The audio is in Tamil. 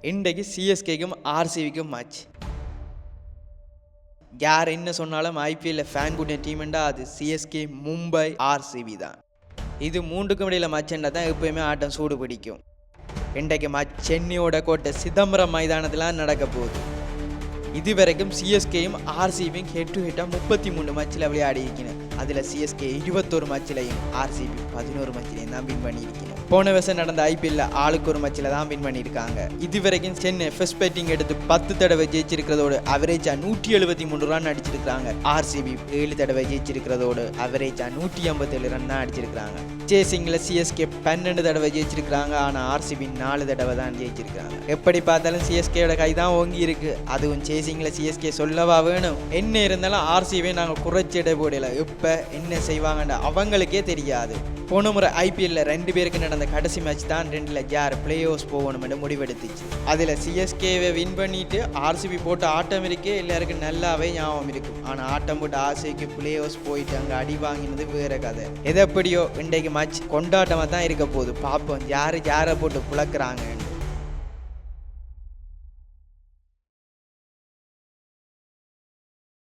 இன்றைக்கு சிஎஸ்கேக்கும் ஆர்சிபிக்கும் மேட்ச். யார் என்ன சொன்னாலும் ஐபிஎல்ல ஃபேன் கூடிய டீம்ண்டா அது சிஎஸ்கே, மும்பை, ஆர்சிபி தான். இது மூன்றுக்கும் இடையில மேட்ச்ண்டா தான் எப்பயுமே ஆட்டம் சூடு பிடிக்கும். இன்றைக்கு மேட்ச் சென்னையோட கோட்டை சிதம்பரம் மைதானத்தில் நடக்க போகுது. இதுவரைக்கும் சிஎஸ்கேயும் ஆர்சிபியும் ஹெட் டு ஹெட்டாக 33 மேட்ச்சில் விளையாடி இருக்கணும். அதில் சிஎஸ்கே 21 மேட்ச்லையும் ஆர்சிபி 11 மேட்ச்லையும் தான் வின் பண்ணியிருக்கணும். போன வருஷம் நடந்த ஐபிஎல்ல ஆளுக்கு ஒரு மேட்ச்சில் தான் வின் பண்ணியிருக்காங்க. இதுவரைக்கும் சென்னை ஃபர்ஸ்ட் பேட்டிங் எடுத்து 10 தடவை ஜெயிச்சிருக்கிறதோடு அவரேஜா 173 ரன் அடிச்சிருக்காங்க. ஆர்சிபி 7 தடவை ஜெயிச்சிருக்கிறதோடு அவரேஜா 157 ரன் தான் அடிச்சிருக்காங்க. சேசிங்கில் சிஎஸ்கே 12 தடவை ஜெயிச்சிருக்காங்க. ஆனால் ஆர்சிபி 4 தடவை தான் ஜெயிச்சிருக்காங்க. எப்படி பார்த்தாலும் சிஎஸ்கேயோட கை தான் ஓங்கி இருக்கு. அதுவும் சேசிங்கில் சிஎஸ்கே சொல்லவா வேணும்? என்ன இருந்தாலும் ஆர்சிபியை நாங்கள் குறைச்சி இட போடல. இப்போ என்ன செய்வாங்கன்னு அவங்களுக்கே தெரியாது. போன முறை ஐபிஎல்ல 2 பேருக்கு நடந்த கடைசி மேட்ச் தான் 2ல் யார் பிளே ஆஃப் போகணும்னு முடிவெடுத்துச்சு. அதில் சிஎஸ்கேவை வின் பண்ணிட்டு ஆர்சிபி போட்டு ஆட்டம் இருக்கே எல்லாருக்கும் நல்லாவே ஞாபகம் இருக்கும். ஆனால் ஆட்டம் போட்டு ஆர்சிபிக்கு பிளே ஆஃப் போயிட்டு அங்கே அடி வாங்கினது வேற கதை. எது எப்படியோ இன்றைக்கு மேட்ச் கொண்டாட்டமாக தான் இருக்க போகுது. பார்ப்போம் யாரை போட்டு புழக்கிறாங்க.